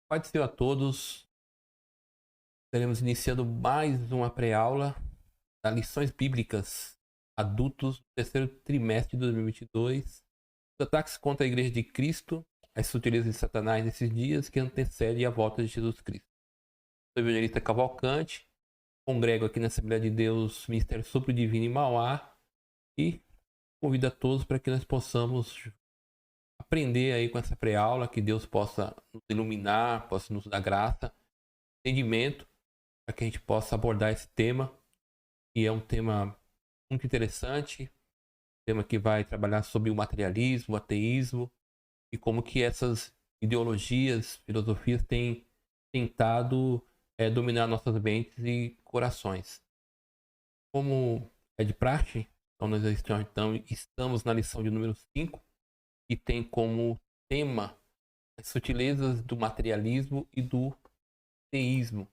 Paz do Senhor a todos. Estaremos iniciando mais uma pré-aula das lições bíblicas adultos do terceiro trimestre de 2022. Os ataques contra a Igreja de Cristo, as sutilezas de Satanás nesses dias que antecedem a volta de Jesus Cristo. Sou o evangelista Cavalcante, congrego aqui na Assembleia de Deus, Ministério Sopro Divino em Mauá, e convido a todos para que nós possamos aprender aí com essa pré-aula, que Deus possa nos iluminar, possa nos dar graça, entendimento, para que a gente possa abordar esse tema, que é um tema muito interessante, um tema que vai trabalhar sobre o materialismo, o ateísmo, e como que essas ideologias, filosofias têm tentado dominar nossas mentes e corações. Como é de praxe, então nós estamos na lição de número 5, que tem como tema as sutilezas do materialismo e do teísmo.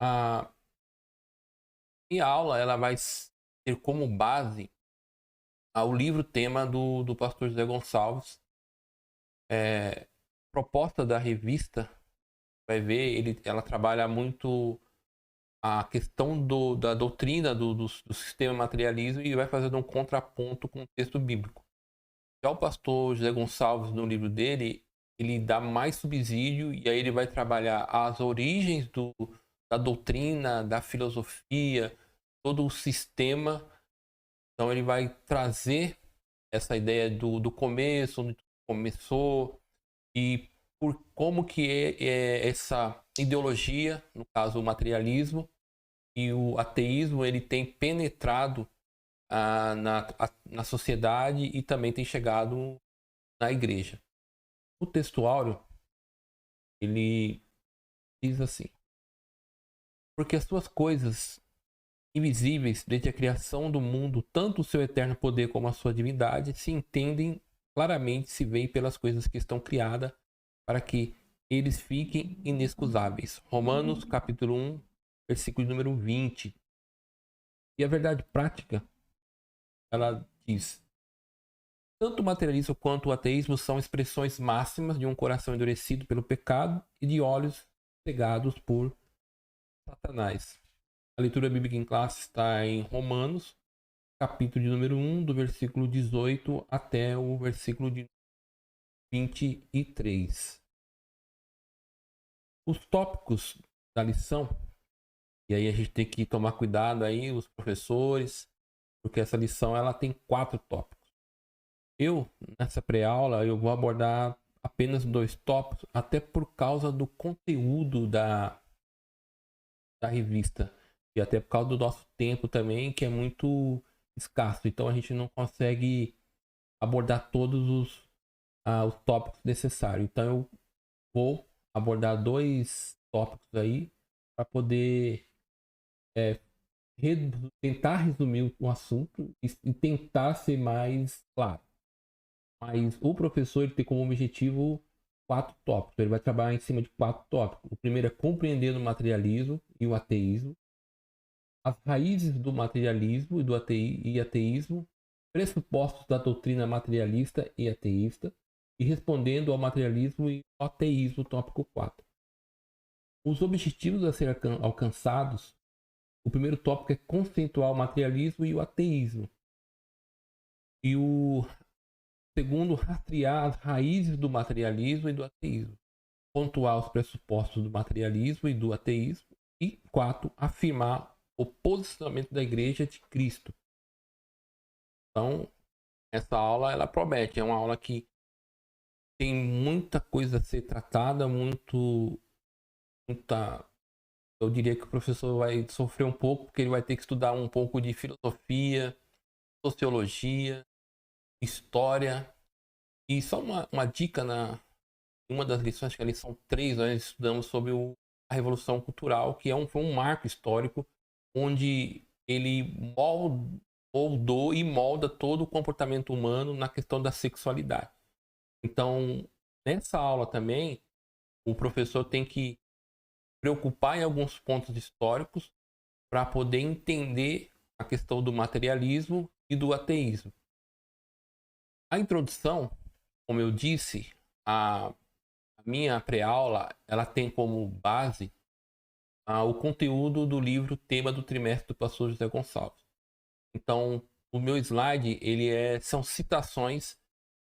A minha aula ela vai ter como base o livro tema do pastor José Gonçalves. Proposta da revista, vai ver, ela trabalha muito a questão da doutrina do sistema materialismo e vai fazer um contraponto com o texto bíblico. Já o pastor José Gonçalves, no livro dele, ele dá mais subsídio e aí ele vai trabalhar as origens da doutrina, da filosofia, todo o sistema. Então ele vai trazer essa ideia do começo, onde começou e por como que é essa ideologia, no caso o materialismo e o ateísmo, ele tem penetrado na sociedade e também tem chegado na igreja. O textuário, ele diz assim: porque as suas coisas invisíveis, desde a criação do mundo, tanto o seu eterno poder como a sua divindade, se entendem claramente, se veem pelas coisas que estão criadas, para que eles fiquem inexcusáveis. Romanos capítulo 1, versículo número 20. E a verdade prática, ela diz: tanto o materialismo quanto o ateísmo são expressões máximas de um coração endurecido pelo pecado e de olhos cegados por Satanás. A leitura bíblica em classe está em Romanos, capítulo de número 1, do versículo 18 até o versículo de 23. Os tópicos da lição, e aí a gente tem que tomar cuidado aí, os professores, porque essa lição ela tem 4 tópicos. Nessa pré-aula, eu vou abordar apenas 2 tópicos, até por causa do conteúdo da revista. E até por causa do nosso tempo também, que é muito escasso. Então a gente não consegue abordar todos os tópicos necessários. Então eu vou abordar 2 tópicos aí para poder tentar resumir o assunto e tentar ser mais claro. Mas o professor ele tem como objetivo 4 tópicos. Ele vai trabalhar em cima de 4 tópicos. O primeiro é compreendendo o materialismo e o ateísmo, as raízes do materialismo e ateísmo, pressupostos da doutrina materialista e ateísta, e respondendo ao materialismo e ao ateísmo, tópico 4. Os objetivos a ser alcançados, o primeiro tópico é conceituar o materialismo e o ateísmo. E o segundo, rastrear as raízes do materialismo e do ateísmo. Pontuar os pressupostos do materialismo e do ateísmo. E 4, afirmar o posicionamento da Igreja de Cristo. Então, essa aula ela promete, é uma aula que tem muita coisa a ser tratada, eu diria que o professor vai sofrer um pouco, porque ele vai ter que estudar um pouco de filosofia, sociologia, história. E só uma dica, uma das lições, que é a lição 3, nós estudamos sobre a Revolução Cultural, que foi um marco histórico, onde ele moldou e molda todo o comportamento humano na questão da sexualidade. Então, nessa aula também, o professor tem que preocupar em alguns pontos históricos para poder entender a questão do materialismo e do ateísmo. A introdução, como eu disse, a minha pré-aula, ela tem como base o conteúdo do livro Tema do Trimestre do pastor José Gonçalves. Então, o meu slide, são citações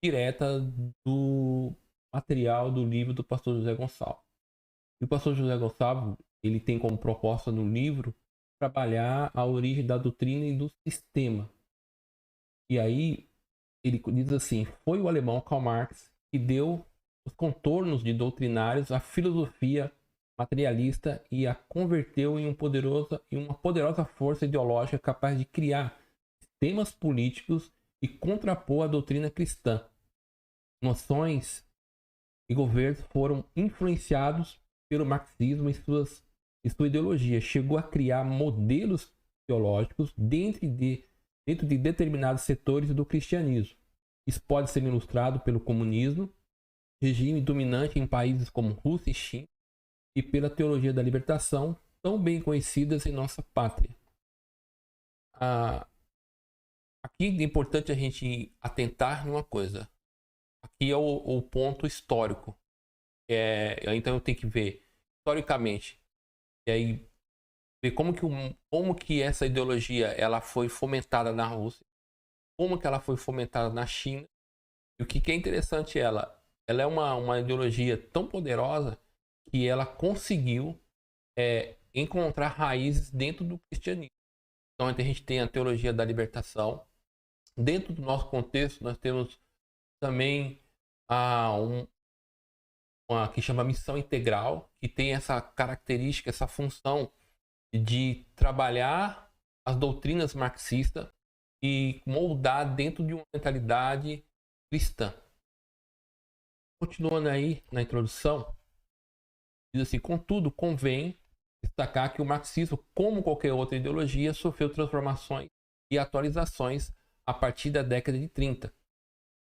diretas do material do livro do pastor José Gonçalves. E o pastor José Gonçalves, ele tem como proposta no livro trabalhar a origem da doutrina e do sistema. E aí, ele diz assim: foi o alemão Karl Marx que deu os contornos de doutrinários à filosofia materialista e a converteu em uma poderosa força ideológica capaz de criar sistemas políticos e contrapor a doutrina cristã. Noções e governos foram influenciados pelo marxismo e sua ideologia. Chegou a criar modelos teológicos dentro de determinados setores do cristianismo. Isso pode ser ilustrado pelo comunismo, regime dominante em países como Rússia e China, e pela teologia da libertação, tão bem conhecidas em nossa pátria. Aqui é importante a gente atentar numa coisa. Aqui é o ponto histórico. Então eu tenho que ver historicamente, e aí ver como que essa ideologia ela foi fomentada na Rússia, como que ela foi fomentada na China, e o que é interessante, ela é uma ideologia tão poderosa que ela conseguiu encontrar raízes dentro do cristianismo. Então a gente tem a teologia da libertação. Dentro do nosso contexto, nós temos também uma que chama missão integral, que tem essa característica, essa função de trabalhar as doutrinas marxistas e moldar dentro de uma mentalidade cristã. Continuando aí na introdução, diz assim: contudo, convém destacar que o marxismo, como qualquer outra ideologia, sofreu transformações e atualizações a partir da década de 30.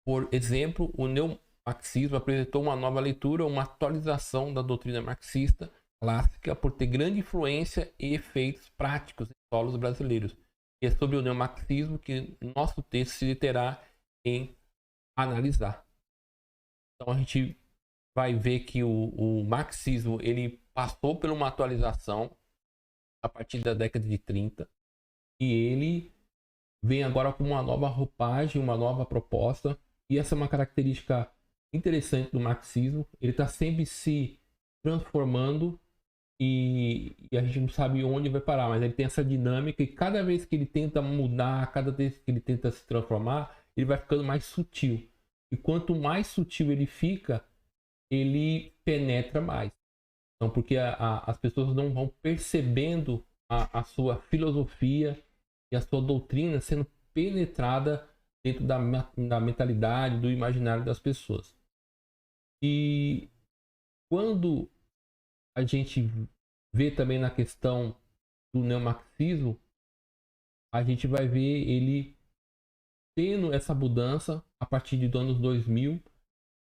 Por exemplo, o neomarxismo apresentou uma nova leitura, uma atualização da doutrina marxista clássica por ter grande influência e efeitos práticos em solos brasileiros. E é sobre o neomarxismo que nosso texto se terá em analisar. Então a gente vai ver que o marxismo ele passou por uma atualização a partir da década de 30 e ele vem agora com uma nova roupagem, uma nova proposta. E essa é uma característica interessante do marxismo. Ele está sempre se transformando e a gente não sabe onde vai parar, mas ele tem essa dinâmica e cada vez que ele tenta mudar, cada vez que ele tenta se transformar, ele vai ficando mais sutil. E quanto mais sutil ele fica, ele penetra mais. Então, porque as pessoas não vão percebendo a sua filosofia e a sua doutrina sendo penetrada dentro da mentalidade, do imaginário das pessoas. E quando a gente vê também na questão do neomarxismo, a gente vai ver ele tendo essa mudança a partir dos anos 2000.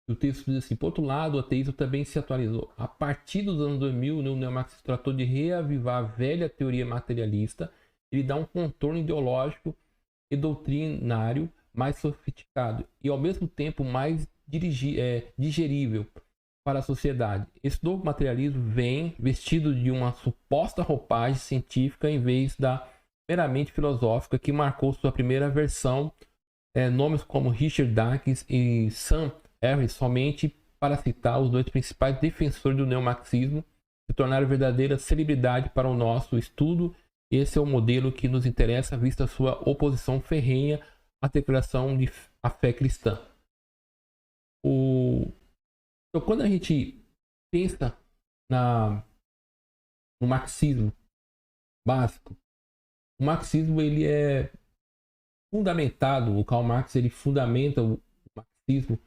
O texto diz assim: por outro lado, o ateísmo também se atualizou. A partir dos anos 2000, o neomarxismo tratou de reavivar a velha teoria materialista. Ele dá um contorno ideológico e doutrinário mais sofisticado e, ao mesmo tempo, mais digerível para a sociedade. Esse novo materialismo vem vestido de uma suposta roupagem científica em vez da meramente filosófica que marcou sua primeira versão. Nomes como Richard Dawkins e Sam Harris, somente para citar os dois principais defensores do neomarxismo, se tornaram verdadeira celebridade para o nosso estudo. Esse é o modelo que nos interessa, vista sua oposição ferrenha à declaração de a fé cristã. Então, quando a gente pensa no marxismo básico, o marxismo ele é fundamentado, o Karl Marx ele fundamenta o marxismo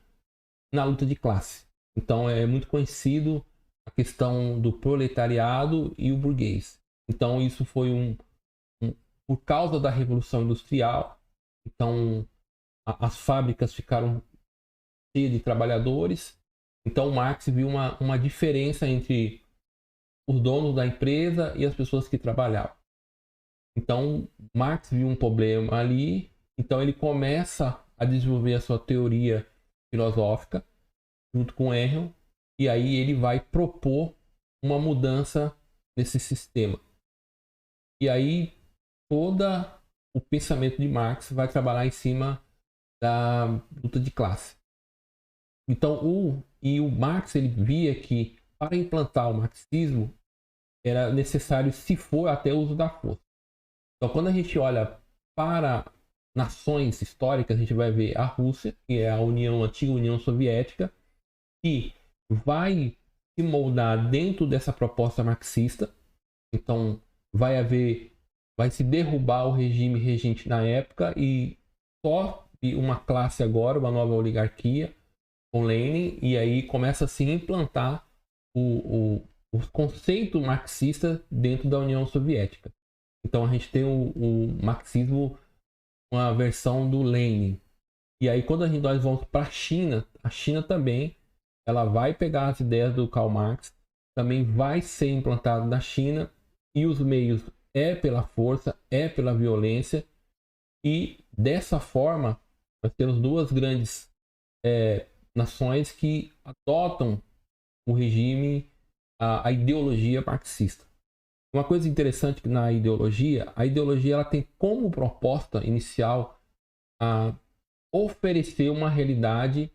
na luta de classe. Então é muito conhecido a questão do proletariado e o burguês. Então isso foi por causa da Revolução Industrial. Então as fábricas ficaram cheias de trabalhadores. Então Marx viu uma diferença entre os donos da empresa e as pessoas que trabalhavam. Então Marx viu um problema ali. Então ele começa a desenvolver a sua teoria filosófica junto com Engels e aí ele vai propor uma mudança nesse sistema. E aí todo o pensamento de Marx vai trabalhar em cima da luta de classe. Então o Marx ele via que para implantar o marxismo era necessário, se for, até o uso da força. Então quando a gente olha para nações históricas, a gente vai ver a Rússia, que é a antiga União Soviética, que vai se moldar dentro dessa proposta marxista. Então vai se derrubar o regime regente na época e só uma classe agora, uma nova oligarquia com Lenin, e aí começa a se implantar o conceito marxista dentro da União Soviética. Então a gente tem o marxismo, uma versão do Lenin. E aí quando nós vamos para a China também, ela vai pegar as ideias do Karl Marx, também vai ser implantado na China, e os meios é pela força, é pela violência, e dessa forma nós temos duas grandes nações que adotam o regime, a ideologia marxista. Uma coisa interessante que a ideologia ela tem como proposta inicial a oferecer uma realidade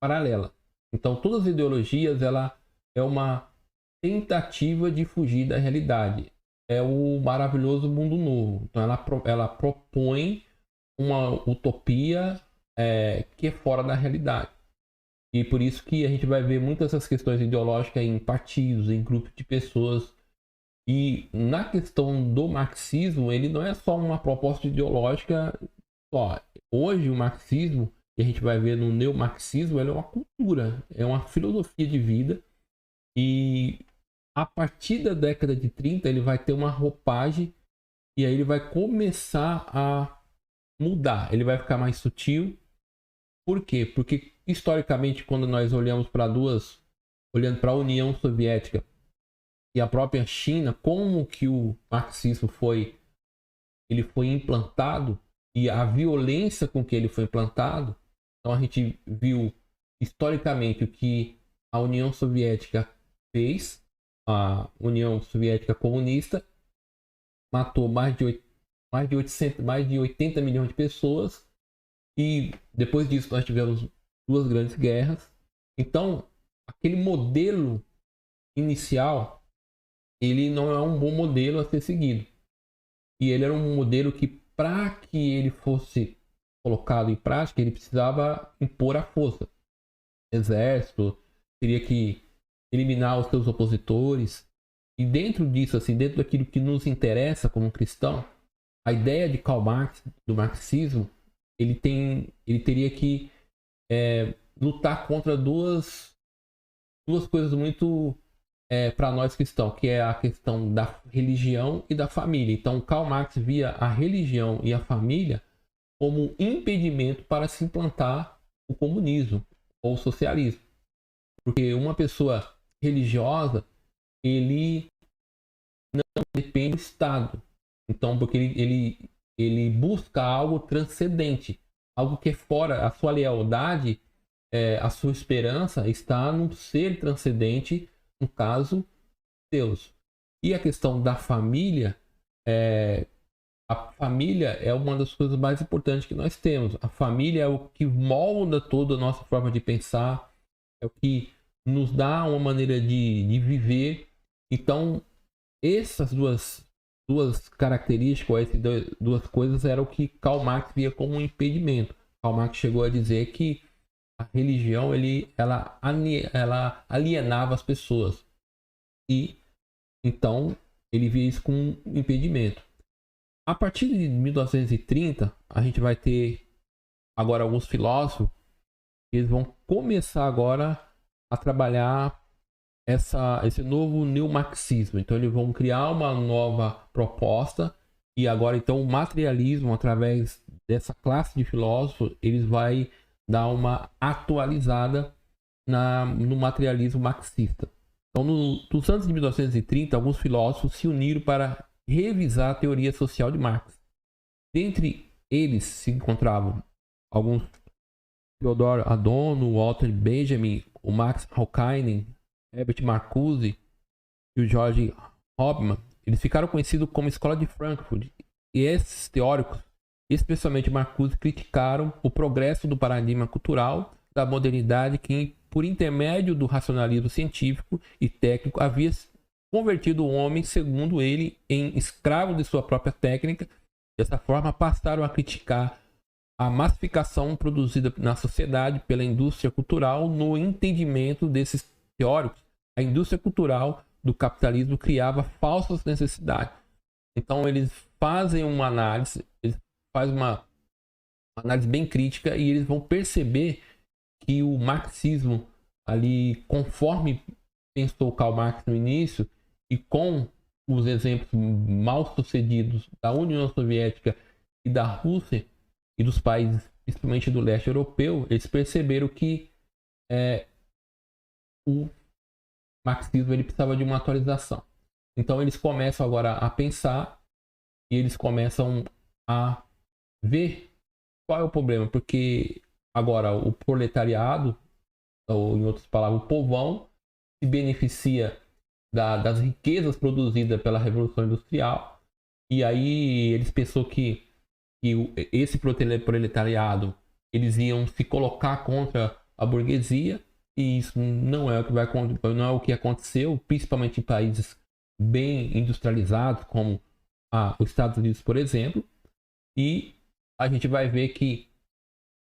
paralela. Então todas as ideologias ela é uma tentativa de fugir da realidade. É o maravilhoso mundo novo. Então ela propõe uma utopia que é fora da realidade. E por isso que a gente vai ver muitas dessas questões ideológicas em partidos, em grupos de pessoas. E na questão do marxismo, ele não é só uma proposta ideológica só. Hoje o marxismo, que a gente vai ver no neomarxismo, ele é uma cultura, é uma filosofia de vida. E a partir da década de 30 ele vai ter uma roupagem e aí ele vai começar a mudar, ele vai ficar mais sutil. Por quê? Porque historicamente, quando nós olhamos olhando para a União Soviética e a própria China, como que o marxismo foi implantado e a violência com que ele foi implantado. Então a gente viu historicamente o que a União Soviética fez. A União Soviética comunista matou mais de 80 milhões de pessoas, e depois disso nós tivemos duas grandes guerras. Então aquele modelo inicial ele não é um bom modelo a ser seguido, e ele era um modelo que, para que ele fosse colocado em prática, ele precisava impor a força. Exército teria que eliminar os seus opositores. E dentro disso, assim, dentro daquilo que nos interessa como cristão, a ideia de Karl Marx, do marxismo, ele teria que lutar contra duas coisas muito para nós cristãos, que é a questão da religião e da família. Então Karl Marx via a religião e a família como impedimento para se implantar o comunismo ou o socialismo. Porque uma pessoa religiosa, ele não depende do Estado. Então, porque ele busca algo transcendente, algo que é fora. A sua lealdade, a sua esperança está num ser transcendente, no caso, Deus. E a questão da família, a família é uma das coisas mais importantes que nós temos. A família é o que molda toda a nossa forma de pensar, é o que nos dá uma maneira de viver. Então, essas duas características, essas duas coisas, eram o que Karl Marx via como um impedimento. Karl Marx chegou a dizer que a religião ela alienava as pessoas, e então ele via isso como um impedimento. A partir de 1930, a gente vai ter agora alguns filósofos que eles vão começar agora a trabalhar esse novo neomarxismo. Então eles vão criar uma nova proposta, e agora então o materialismo, através dessa classe de filósofos, eles vai dar uma atualizada no materialismo marxista. Então nos anos de 1930, alguns filósofos se uniram para revisar a teoria social de Marx. Dentre eles se encontravam alguns Theodor Adorno, Walter Benjamin, o Max Horkheim, Herbert Marcuse e o George Hobsbawm, eles ficaram conhecidos como Escola de Frankfurt. E esses teóricos, especialmente Marcuse, criticaram o progresso do paradigma cultural da modernidade que, por intermédio do racionalismo científico e técnico, havia convertido o homem, segundo ele, em escravo de sua própria técnica. Dessa forma, passaram a criticar a massificação produzida na sociedade pela indústria cultural. No entendimento desses teóricos, a indústria cultural do capitalismo criava falsas necessidades. Então eles fazem uma análise, eles fazem uma análise bem crítica e eles vão perceber que o marxismo ali, conforme pensou Karl Marx no início, e com os exemplos mal sucedidos da União Soviética e da Rússia e dos países, principalmente do leste europeu, eles perceberam que o marxismo ele precisava de uma atualização. Então eles começam agora a pensar e eles começam a ver qual é o problema, porque agora o proletariado, ou em outras palavras, o povão, se beneficia das riquezas produzidas pela Revolução Industrial, e aí eles pensou que esse proletariado eles iam se colocar contra a burguesia, e isso não é o que aconteceu, principalmente em países bem industrializados como os Estados Unidos, por exemplo. E a gente vai ver que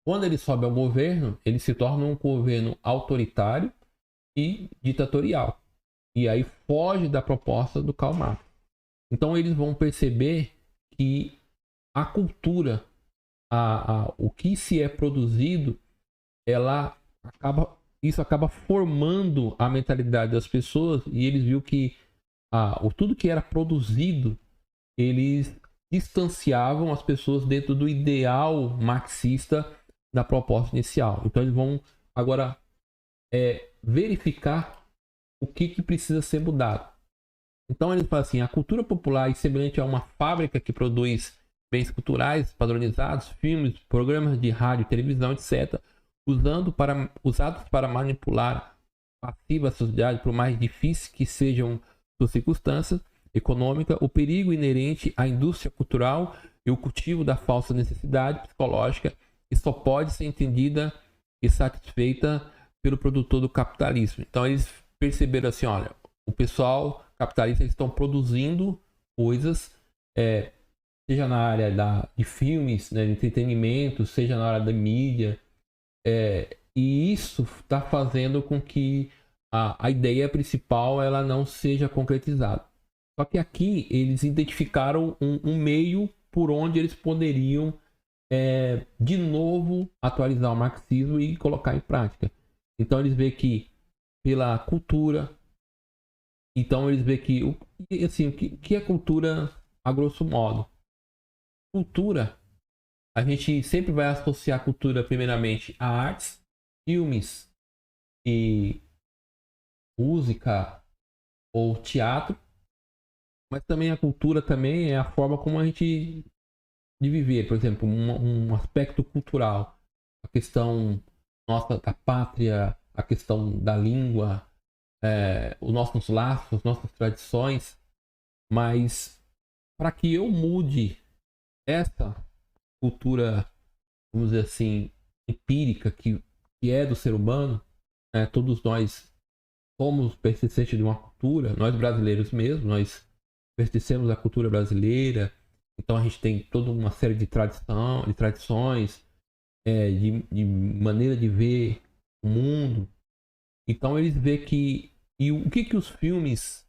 quando ele sobe ao governo, ele se torna um governo autoritário e ditatorial, e aí foge da proposta do Karl Marx. Então eles vão perceber que a cultura, o que se é produzido, isso acaba formando a mentalidade das pessoas, e eles viram que tudo que era produzido, eles distanciavam as pessoas dentro do ideal marxista da proposta inicial. Então eles vão agora verificar o que precisa ser mudado. Então eles falam assim: a cultura popular é semelhante a uma fábrica que produz bens culturais padronizados, filmes, programas de rádio, televisão, etc., usados para manipular passiva a sociedade, por mais difíceis que sejam suas circunstâncias econômicas. O perigo inerente à indústria cultural e o cultivo da falsa necessidade psicológica, que só pode ser entendida e satisfeita pelo produtor do capitalismo. Então eles perceberam assim: olha, o pessoal capitalista, eles estão produzindo coisas, seja na área de filmes, né, de entretenimento, seja na área da mídia, e isso está fazendo com que a ideia principal ela não seja concretizada. Só que aqui eles identificaram um meio por onde eles poderiam de novo atualizar o marxismo e colocar em prática. Então eles veem que pela cultura, então eles veem que o que é cultura a grosso modo? Cultura, a gente sempre vai associar cultura primeiramente a artes, filmes e música ou teatro, mas também a cultura também é a forma como a gente de viver. Por exemplo, um aspecto cultural, a questão nossa da pátria, a questão da língua, os nossos laços, nossas tradições. Mas para que eu mude essa cultura, vamos dizer assim, empírica que é do ser humano, todos nós somos pertencentes de uma cultura, nós brasileiros mesmo, nós pertencemos à cultura brasileira. Então a gente tem toda uma série de tradições, de maneira de ver o mundo. Então eles veem que o que os filmes,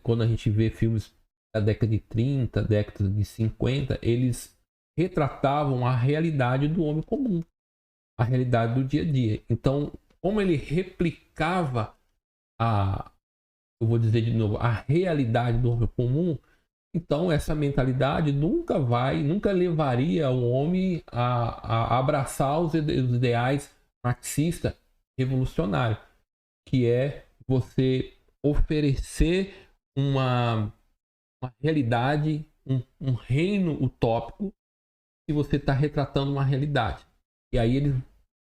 quando a gente vê filmes da década de 30, década de 50, eles retratavam a realidade do homem comum, a realidade do dia a dia. Então, como ele replicava eu vou dizer de novo, a realidade do homem comum, então essa mentalidade nunca levaria o homem a abraçar os ideais marxistas revolucionários, que é você oferecer uma realidade, um reino utópico, se você está retratando uma realidade. E aí eles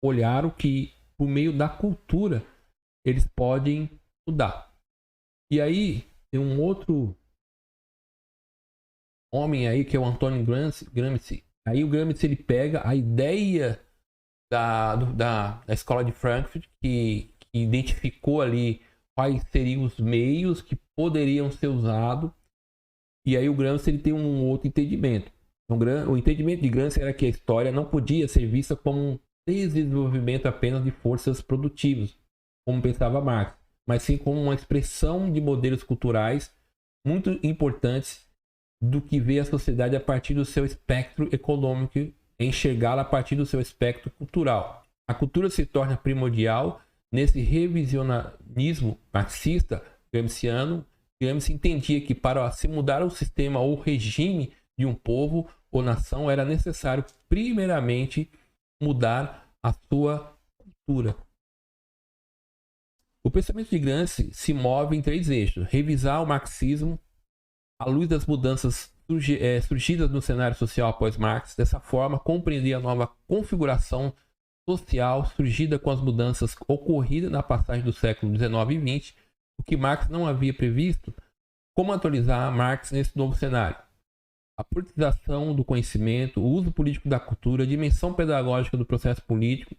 olharam que por meio da cultura, eles podem mudar. E aí, tem um outro homem aí, que é o Antônio Gramsci. Aí o Gramsci, ele pega a ideia da escola de Frankfurt, que identificou ali quais seriam os meios que poderiam ser usados. E aí o Gramsci, ele tem um outro entendimento. Então, o entendimento de Gramsci era que a história não podia ser vista como um desenvolvimento apenas de forças produtivas, como pensava Marx, mas sim como uma expressão de modelos culturais muito importantes do que vê a sociedade a partir do seu espectro econômico e enxergá-la a partir do seu espectro cultural. A cultura se torna primordial nesse revisionismo marxista gramsciano. Gramsci entendia que para se mudar o sistema ou regime de um povo ou nação era necessário primeiramente mudar a sua cultura. O pensamento de Gramsci se move em 3 eixos: revisar o marxismo à luz das mudanças surgidas no cenário social após Marx. Dessa forma, compreender a nova configuração social surgida com as mudanças ocorridas na passagem do século XIX e XX, o que Marx não havia previsto. Como atualizar Marx nesse novo cenário? A politização do conhecimento, o uso político da cultura, a dimensão pedagógica do processo político,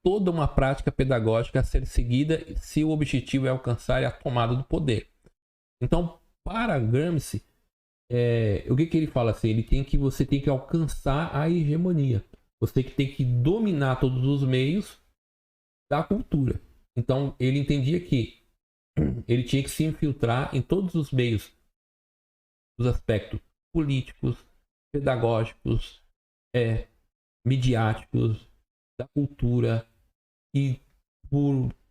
toda uma prática pedagógica a ser seguida se o objetivo é alcançar a tomada do poder. Então, para Gramsci, o que ele fala assim? Você tem que alcançar a hegemonia. Você que tem que dominar todos os meios da cultura. Então, ele entendia que ele tinha que se infiltrar em todos os meios, dos aspectos políticos, pedagógicos, midiáticos, da cultura. E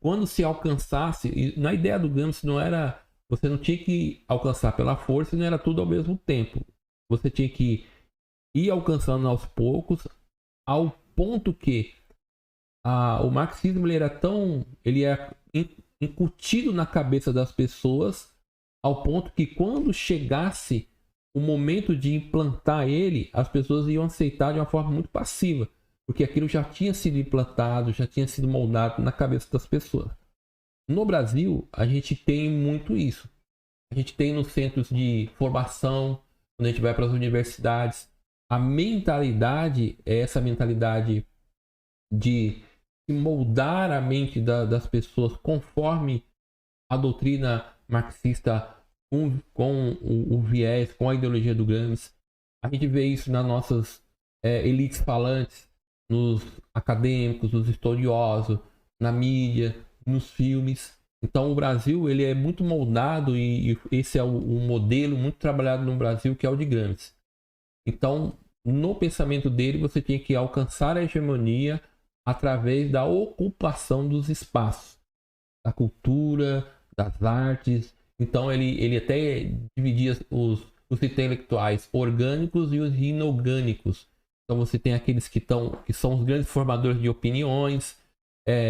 quando se alcançasse, na ideia do Gramsci não era, você não tinha que alcançar pela força, não era tudo ao mesmo tempo. Você tinha que ir alcançando aos poucos, ao ponto que o marxismo ele é incutido na cabeça das pessoas, ao ponto que quando chegasse o momento de implantar ele, as pessoas iam aceitar de uma forma muito passiva, porque aquilo já tinha sido implantado, já tinha sido moldado na cabeça das pessoas. No Brasil, a gente tem muito isso. A gente tem nos centros de formação, quando a gente vai para as universidades, a mentalidade é essa mentalidade de moldar a mente das pessoas conforme a doutrina marxista, com o viés, com a ideologia do Gramsci. A gente vê isso nas nossas elites falantes, nos acadêmicos, nos estudiosos, na mídia, nos filmes. Então o Brasil, ele é muito moldado, e esse é um modelo muito trabalhado no Brasil, que é o de Gramsci. Então, no pensamento dele, você tinha que alcançar a hegemonia através da ocupação dos espaços, da cultura, das artes. Então ele até dividia os intelectuais orgânicos e os inorgânicos. Então você tem aqueles que são os grandes formadores de opiniões,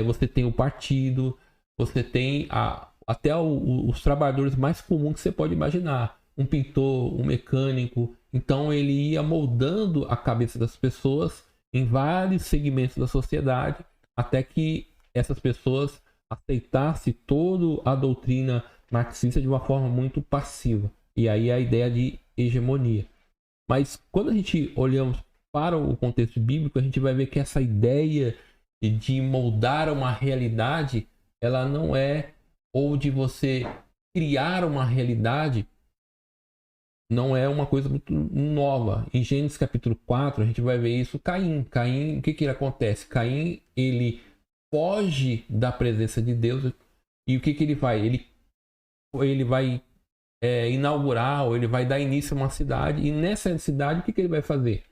você tem o partido, você tem até os trabalhadores mais comuns que você pode imaginar, um pintor, um mecânico. Então ele ia moldando a cabeça das pessoas em vários segmentos da sociedade, até que essas pessoas aceitassem toda a doutrina marxista de uma forma muito passiva. E aí a ideia de hegemonia. Mas quando a gente olhamos para o contexto bíblico, a gente vai ver que essa ideia de moldar uma realidade, ela não é, ou de você criar uma realidade, não é uma coisa muito nova. Em Gênesis capítulo 4, a gente vai ver isso. Caim, o que acontece? Caim, ele foge da presença de Deus, e o que ele vai? Ele vai inaugurar, ou ele vai dar início a uma cidade, e nessa cidade, o que ele vai fazer?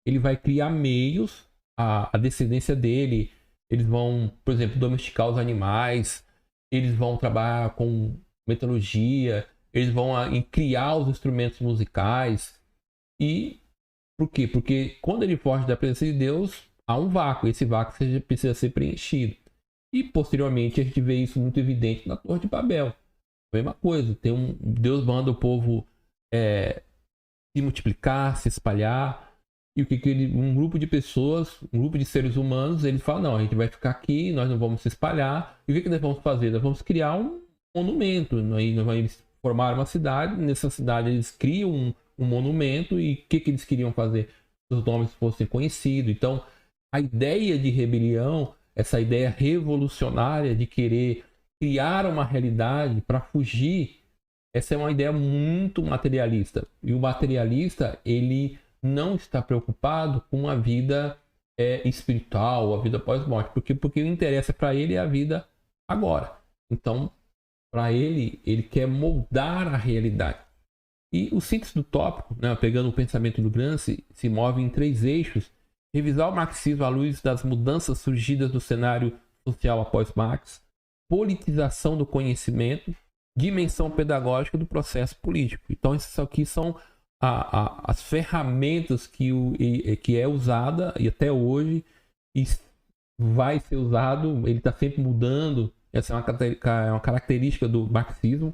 Ele vai criar meios, a descendência dele, eles vão, por exemplo, domesticar os animais, eles vão trabalhar com metalurgia, eles vão criar os instrumentos musicais. E por quê? Porque quando ele foge da presença de Deus, há um vácuo. Esse vácuo precisa ser preenchido. E posteriormente a gente vê isso muito evidente na Torre de Babel. A mesma coisa. Deus manda o povo se multiplicar, se espalhar. E o que um grupo de pessoas, um grupo de seres humanos, eles falam, não, a gente vai ficar aqui, nós não vamos se espalhar. E o que nós vamos fazer? Nós vamos criar um monumento. Eles formaram uma cidade, nessa cidade eles criam um monumento. E o que eles queriam fazer? Os nomes fossem conhecidos. Então, a ideia de rebelião, essa ideia revolucionária de querer criar uma realidade para fugir, essa é uma ideia muito materialista. E o materialista, ele não está preocupado com a vida espiritual, a vida pós-morte. Porque o que interessa para ele é a vida agora. Então, para ele quer moldar a realidade. E o síntese do tópico, né, pegando o pensamento do Gramsci, se move em 3 eixos. Revisar o marxismo à luz das mudanças surgidas no cenário social após Marx, politização do conhecimento, dimensão pedagógica do processo político. Então, essas aqui são as ferramentas que é usada e até hoje e vai ser usado, ele está sempre mudando. Essa é uma característica do marxismo.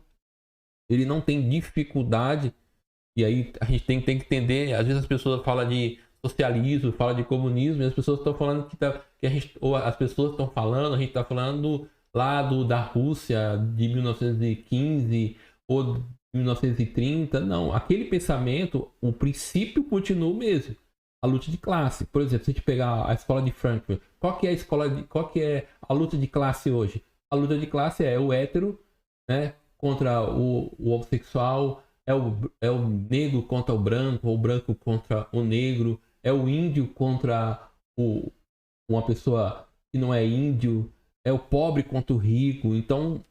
Ele não tem dificuldade, e aí a gente tem que entender, às vezes as pessoas falam de socialismo, falam de comunismo, e as pessoas estão falando as pessoas estão falando, a gente está falando lá da Rússia de 1915 ou 1930, não, aquele pensamento, o princípio continua o mesmo, a luta de classe. Por exemplo, se a gente pegar a escola de Frankfurt, qual que é a luta de classe hoje? A luta de classe é o hétero, né, contra o homossexual, é o negro contra o branco, ou o branco contra o negro, é o índio contra uma pessoa que não é índio, é o pobre contra o rico. Então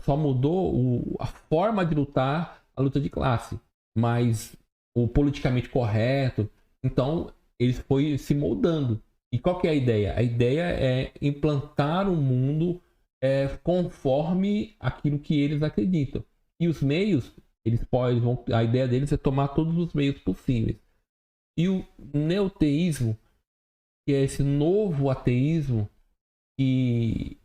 só mudou a forma de lutar, a luta de classe, mas o politicamente correto. Então ele foi se moldando. E qual que é a ideia? A ideia é implantar um mundo conforme aquilo que eles acreditam. E os meios, a ideia deles é tomar todos os meios possíveis. E o neoteísmo, que é esse novo ateísmo, que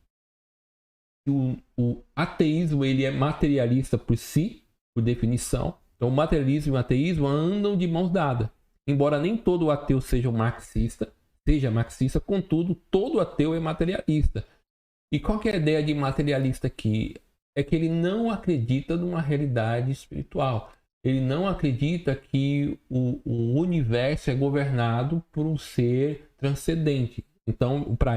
o ateísmo ele é materialista por si, por definição. Então, o materialismo e o ateísmo andam de mãos dadas. Embora nem todo ateu seja marxista, contudo, todo ateu é materialista. E qual que é a ideia de materialista aqui? É que ele não acredita numa realidade espiritual. Ele não acredita que o universo é governado por um ser transcendente. Então, para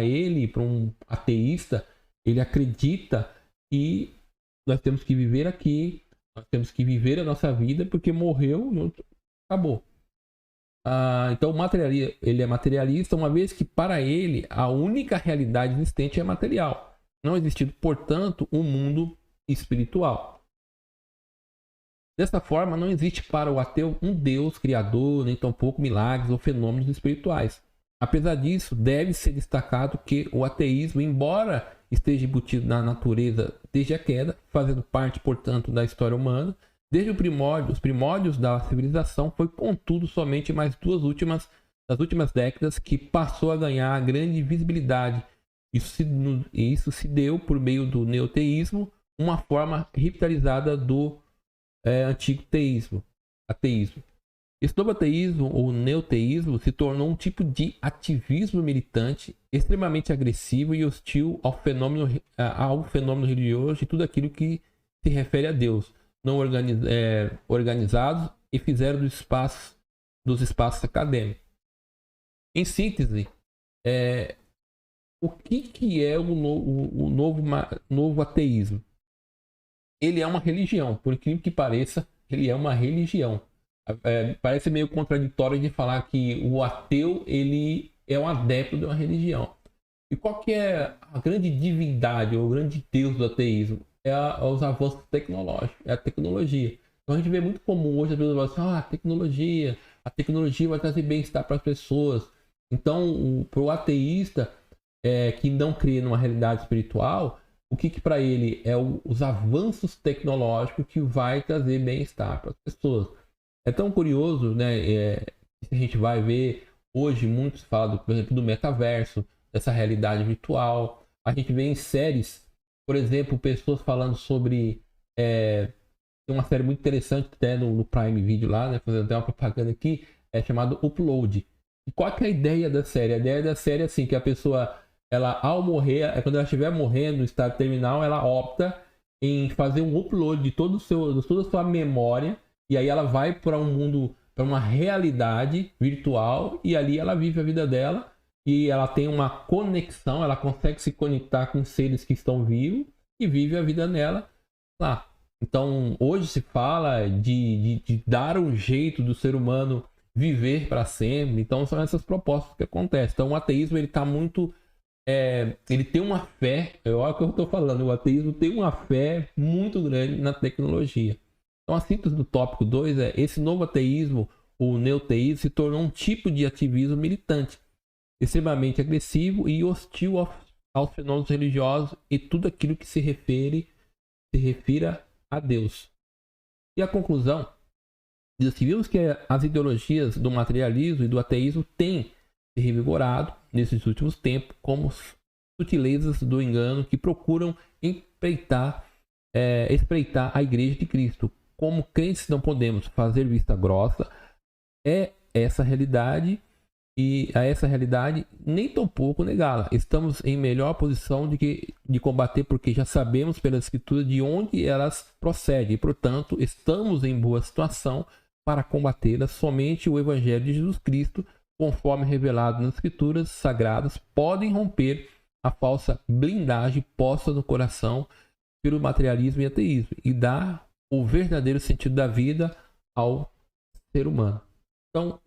um ateísta, ele acredita que nós temos que viver aqui, nós temos que viver a nossa vida, porque morreu, acabou. Então, ele é materialista, uma vez que para ele a única realidade existente é material. Não existindo, portanto, um mundo espiritual. Dessa forma, não existe para o ateu um Deus criador, nem tampouco milagres ou fenômenos espirituais. Apesar disso, deve ser destacado que o ateísmo, embora esteja embutido na natureza desde a queda, fazendo parte, portanto, da história humana, desde os primórdios da civilização, foi, contudo, somente nas últimas décadas que passou a ganhar grande visibilidade. Isso se deu por meio do neoteísmo, uma forma revitalizada do antigo ateísmo. Esse novo ateísmo ou neoteísmo se tornou um tipo de ativismo militante extremamente agressivo e hostil ao fenômeno religioso e tudo aquilo que se refere a Deus, não organizados e fizeram dos espaços acadêmicos. Em síntese, o que é o novo ateísmo? Ele é uma religião, por incrível que pareça, ele é uma religião. Parece meio contraditório de falar que o ateu ele é um adepto de uma religião. E qual que é a grande divindade ou o grande deus do ateísmo? Os avanços tecnológicos, é a tecnologia. Então a gente vê muito comum hoje as pessoas falam assim, a tecnologia vai trazer bem-estar para as pessoas. Então, para o ateísta que não crê numa realidade espiritual, o que para ele é os avanços tecnológicos que vai trazer bem-estar para as pessoas. É tão curioso, né? A gente vai ver hoje muitos falam, por exemplo, do metaverso, dessa realidade virtual. A gente vê em séries, por exemplo, pessoas falando sobre tem uma série muito interessante até no Prime Video lá, né? Fazendo até uma propaganda aqui, chamado Upload. qual que é a ideia da série? A ideia da série é assim, que a pessoa, ela ao morrer, quando ela estiver morrendo no estado terminal, ela opta em fazer um upload de toda a sua memória, e aí ela vai para um mundo, para uma realidade virtual, e ali ela vive a vida dela, e ela tem uma conexão, ela consegue se conectar com seres que estão vivos, e vive a vida dela lá. Então, hoje se fala de dar um jeito do ser humano viver para sempre. Então, são essas propostas que acontecem. Então, o ateísmo, ele está muito... ele tem uma fé, olha o que eu estou falando, o ateísmo tem uma fé muito grande na tecnologia. Então, a síntese do tópico 2 é: esse novo ateísmo, o neoteísmo, se tornou um tipo de ativismo militante, extremamente agressivo e hostil aos fenômenos religiosos e tudo aquilo que se refira a Deus. E a conclusão diz assim: vimos que as ideologias do materialismo e do ateísmo têm se revigorado nesses últimos tempos como sutilezas do engano que procuram espreitar a Igreja de Cristo. Como crentes não podemos fazer vista grossa essa realidade, e a essa realidade nem tampouco negá-la. Estamos em melhor posição de combater, porque já sabemos pela Escritura de onde elas procedem, e portanto estamos em boa situação para combatê-las. Somente o Evangelho de Jesus Cristo, conforme revelado nas Escrituras Sagradas, podem romper a falsa blindagem posta no coração pelo materialismo e ateísmo e dar o verdadeiro sentido da vida ao ser humano. Então,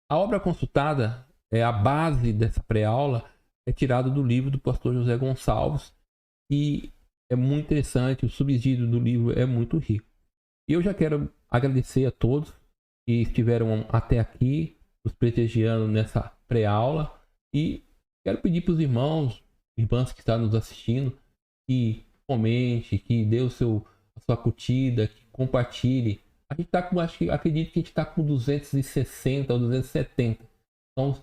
a obra consultada, a base dessa pré-aula, é tirada do livro do pastor José Gonçalves, e é muito interessante, o subsídio do livro é muito rico. E eu já quero agradecer a todos que estiveram até aqui, nos prestigiando nessa pré-aula, e quero pedir para os irmãs que estão nos assistindo, que comente, que dê a sua curtida, que compartilhe. A gente está com, acredito que a gente está com 260 ou 270. Então, se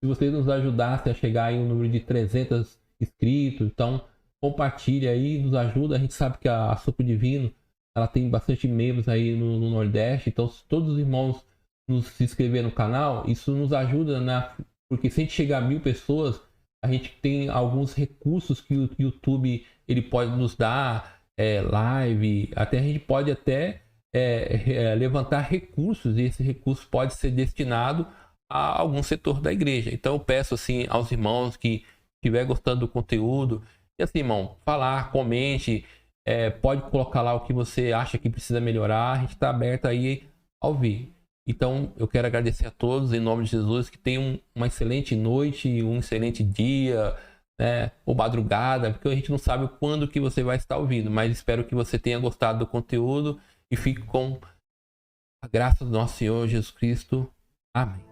vocês nos ajudassem a chegar aí um número de 300 inscritos, então compartilhe aí, nos ajuda. A gente sabe que a Sopro Divino, ela tem bastante membros aí no Nordeste. Então, se todos os irmãos nos se inscreverem no canal, isso nos ajuda, porque se a gente chegar a 1000 pessoas, a gente tem alguns recursos que o YouTube ele pode nos dar, live, até a gente pode levantar recursos, e esse recurso pode ser destinado a algum setor da igreja. Então eu peço assim aos irmãos que estiver gostando do conteúdo, e assim, irmão, falar, comente, pode colocar lá o que você acha que precisa melhorar, a gente está aberto aí a ouvir. Então eu quero agradecer a todos em nome de Jesus, que tenham uma excelente noite, um excelente dia, ou madrugada, porque a gente não sabe quando que você vai estar ouvindo, mas espero que você tenha gostado do conteúdo e fique com a graça do nosso Senhor Jesus Cristo. Amém.